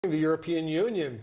The European Union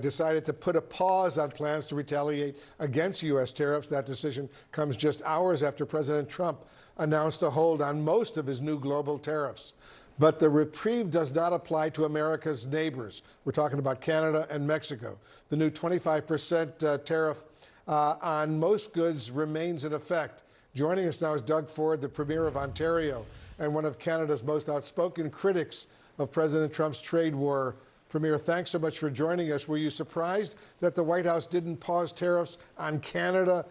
decided to put a pause on plans to retaliate against U.S. tariffs. That decision comes just hours after President Trump announced a hold on most of his new global tariffs. But the reprieve does not apply to America's neighbors. We're talking about Canada and Mexico. The new 25% tariff on most goods remains in effect. Joining us now is Doug Ford, the Premier of Ontario and one of Canada's most outspoken critics of President Trump's trade war. Premier, thanks so much for joining us. Were you surprised that the White House didn't pause tariffs on Canada,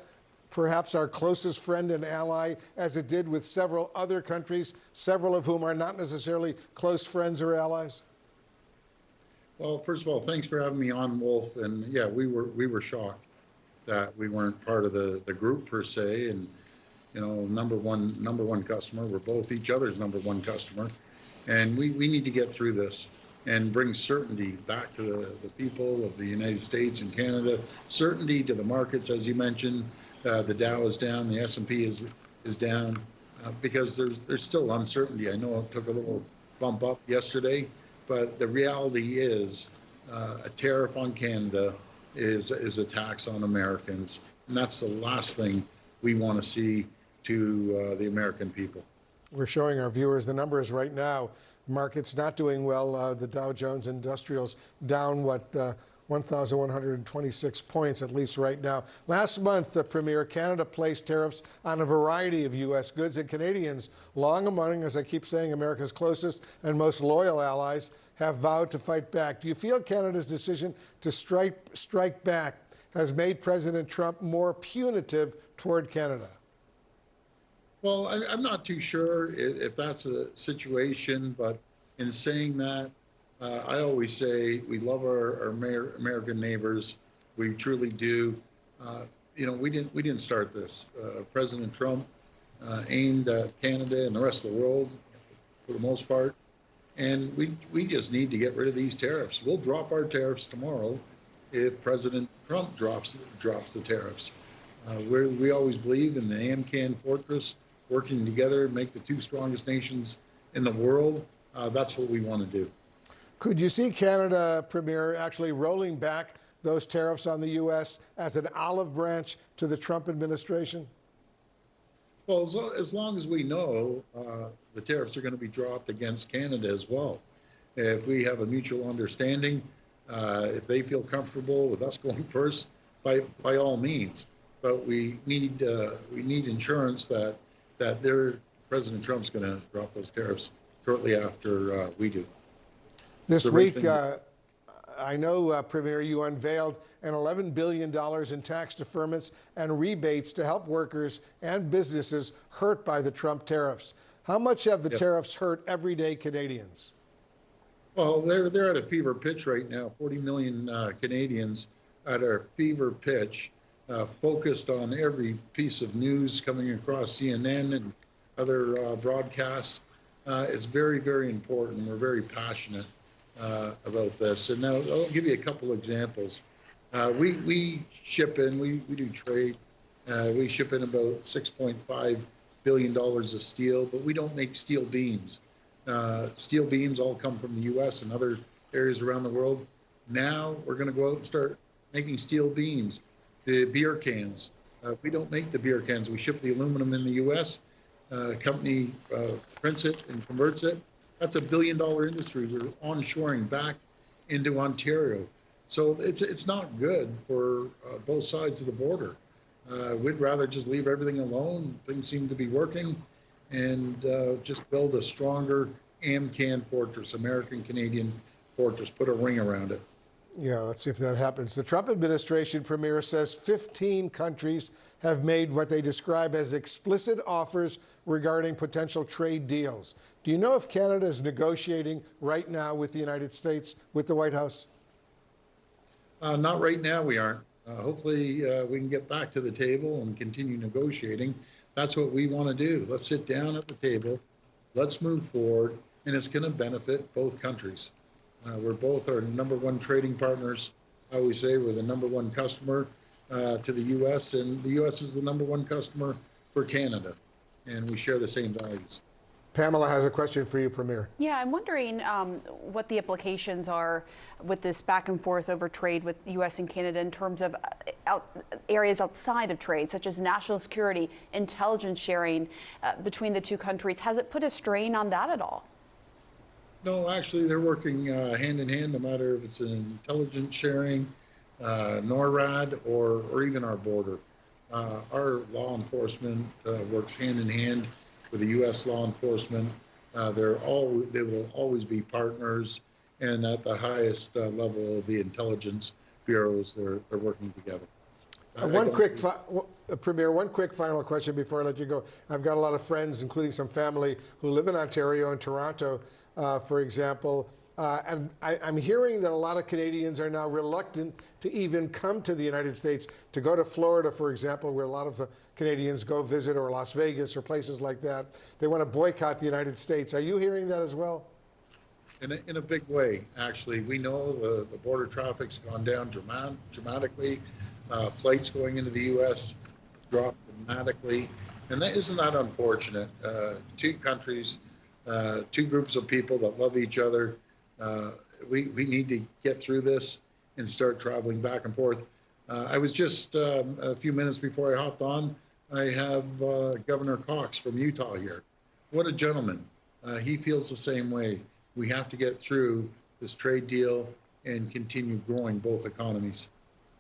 perhaps our closest friend and ally, as it did with several other countries, several of whom are not necessarily close friends or allies? Well, first of all, thanks for having me on, Wolf. And yeah, we were shocked that we weren't part of the group per se. And you know, number one customer. We're both each other's number one customer, and we need to get through this and bring certainty back to the people of the United States and Canada, certainty to the markets, as you mentioned. The Dow is down, the S&P is down, because there's still uncertainty. I know it took a little bump up yesterday, but the reality is a tariff on Canada is a tax on Americans, and that's the last thing we want to see to the American people. We're showing our viewers the numbers right now. Markets not doing well. The Dow Jones Industrials down, 1,126 points, at least right now. Last month, the Premier, Canada placed tariffs on a variety of U.S. goods, and Canadians, long among, as I keep saying, America's closest and most loyal allies, have vowed to fight back. Do you feel Canada's decision to strike back has made President Trump more punitive toward Canada? Well, I'm not too sure if that's a situation, but in saying that, I always say we love our American neighbors. We truly do. You know, we didn't start this. President Trump aimed at Canada and the rest of the world for the most part, and we just need to get rid of these tariffs. We'll drop our tariffs tomorrow if President Trump drops the tariffs. We always believe in the AMCAN fortress, working together, make the two strongest nations in the world. That's what we want to do. Could you see Canada, Premier, actually rolling back those tariffs on the U.S. as an olive branch to the Trump administration? Well, as long as we know the tariffs are going to be dropped against Canada as well. If we have a mutual understanding, if they feel comfortable with us going first, by all means. But we need insurance that President Trump's going to drop those tariffs shortly after we do. This week, I know, Premier, you unveiled an $11 billion in tax deferments and rebates to help workers and businesses hurt by the Trump tariffs. How much have the tariffs hurt everyday Canadians? Well, they're at a fever pitch right now. 40 million Canadians at a fever pitch. Focused on every piece of news coming across CNN and other broadcasts. It's very, very important. We're very passionate about this. And now I'll give you a couple examples. We ship in, we do trade. We ship in about $6.5 billion of steel, but we don't make steel beams. Steel beams all come from the U.S. and other areas around the world. Now we're going to go out and start making steel beams. The beer cans, we don't make the beer cans. We ship the aluminum in the U.S. Company prints it and converts it. That's $1 billion industry. We're onshoring back into Ontario. So it's not good for both sides of the border. We'd rather just leave everything alone. Things seem to be working, and just build a stronger AMCAN fortress, American-Canadian fortress, put a ring around it. Yeah, let's see if that happens. The Trump administration, Premier, says 15 countries have made what they describe as explicit offers regarding potential trade deals. Do you know if Canada is negotiating right now with the United States, with the White House? Not right now, we aren't. Hopefully, we can get back to the table and continue negotiating. That's what we want to do. Let's sit down at the table. Let's move forward, and it's going to benefit both countries. We're both our number one trading partners. I always say we're the number one customer to the U.S., and the U.S. is the number one customer for Canada, and we share the same values. Pamela has a question for you, Premier. Yeah, I'm wondering what the implications are with this back and forth over trade with the U.S. and Canada in terms of areas outside of trade, such as national security, intelligence sharing between the two countries. Has it put a strain on that at all? No, actually, they're working hand in hand, no matter if it's an intelligence sharing, NORAD, or even our border. Our law enforcement works hand in hand with the U.S. law enforcement. They will always be partners, and at the highest level of the intelligence bureaus, they're working together. Premier, one quick final question before I let you go. I've got a lot of friends, including some family, who live in Ontario and Toronto, for example. And I'm hearing that a lot of Canadians are now reluctant to even come to the United States, to go to Florida, for example, where a lot of the Canadians go visit, or Las Vegas or places like that. They want to boycott the United States. Are you hearing that as well? In a big way, actually. We know the border traffic's gone down dramatically. Flights going into the U.S. dropped dramatically. And isn't that unfortunate? Two countries, two groups of people that love each other. We need to get through this and start traveling back and forth. I was just a few minutes before I hopped on, I have Governor Cox from Utah here. What a gentleman. He feels the same way. We have to get through this trade deal and continue growing both economies.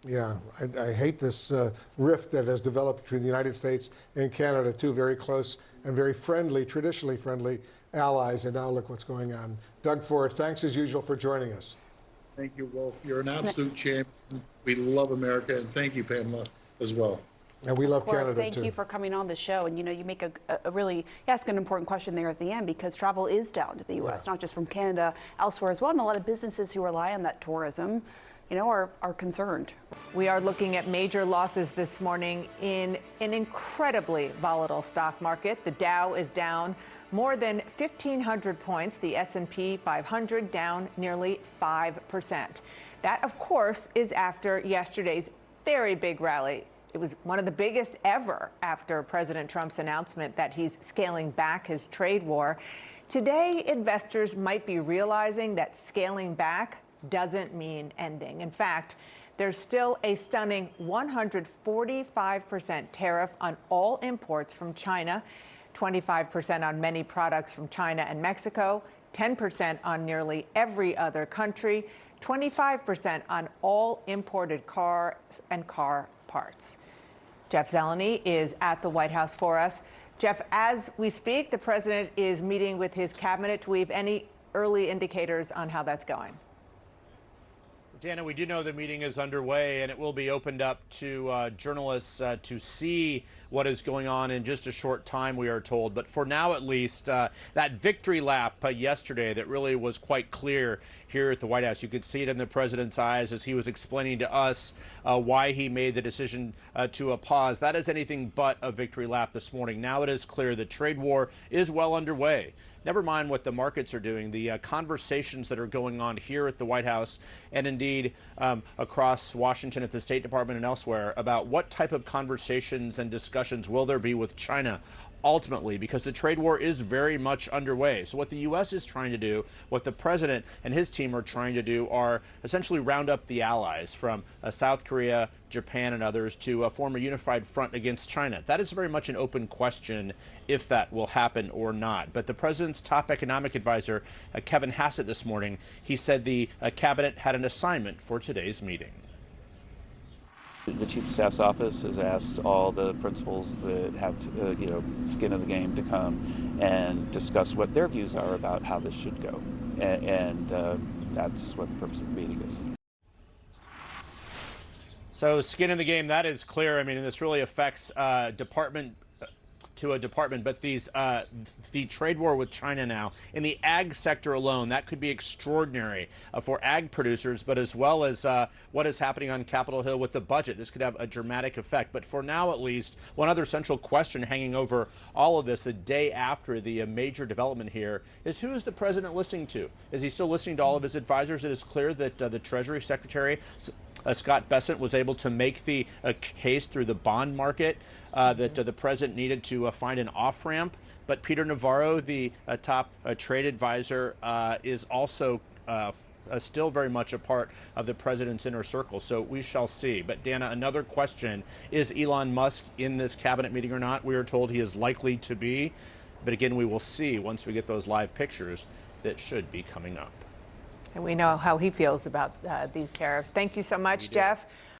Yeah, I hate this rift that has developed between the United States and Canada, two very close and very friendly, traditionally friendly allies, and now look what's going on. Doug Ford, thanks as usual for joining us. Thank you, Wolf. You're an absolute champion. We love America, and thank you, Pamela, as well. And we love Canada, thank too. Thank you for coming on the show. And, you make a really, ask an important question there at the end, because travel is down to the U.S., not just from Canada, elsewhere as well. And a lot of businesses who rely on that tourism, are concerned. We are looking at major losses this morning in an incredibly volatile stock market. The Dow is down more than 1,500 points. The S&P 500 down nearly 5%. That, of course, is after yesterday's very big rally. It was one of the biggest ever after President Trump's announcement that he's scaling back his trade war. Today, investors might be realizing that scaling back doesn't mean ending. In fact, there's still a stunning 145% tariff on all imports from China, 25% on many products from China and Mexico, 10% on nearly every other country, 25% on all imported cars and car parts. Jeff Zeleny is at the White House for us. Jeff, as we speak, the president is meeting with his cabinet. Do we have any early indicators on how that's going? Dana, we do know the meeting is underway, and it will be opened up to journalists to see what is going on in just a short time, we are told. But for now, at least, that victory lap yesterday that really was quite clear here at the White House. You could see it in the president's eyes as he was explaining to us why he made the decision to pause. That is anything but a victory lap this morning. Now it is clear the trade war is well underway. Never mind what the markets are doing, the conversations that are going on here at the White House and indeed across Washington at the State Department and elsewhere about what type of conversations and discussions will there be with China ultimately, because the trade war is very much underway. So what the U.S. is trying to do, what the president and his team are trying to do, are essentially round up the allies from South Korea, Japan, and others to form a unified front against China. That is very much an open question if that will happen or not. But the president's top economic advisor, Kevin Hassett, this morning, he said the cabinet had an assignment for today's meeting. The Chief of Staff's office has asked all the principals that have, skin in the game to come and discuss what their views are about how this should go. And that's what the purpose of the meeting is. So skin in the game, that is clear. I mean, and this really affects department to a department, but the trade war with China now in the ag sector alone, that could be extraordinary for ag producers, but as well as what is happening on Capitol Hill with the budget. This could have a dramatic effect. But for now, at least, one other central question hanging over all of this a day after the major development here is, who is the president listening to? Is he still listening to all of his advisors? It is clear that the Treasury Secretary Scott Bessent was able to make the case through the bond market that the president needed to find an off-ramp But Peter Navarro, the top trade advisor, is also still very much a part of the president's inner circle. So we shall see. But Dana, another question: is Elon Musk in this cabinet meeting or not? We are told he is likely to be, but again, we will see once we get those live pictures that should be coming up. And we know how he feels about these tariffs. Thank you so much, Jeff.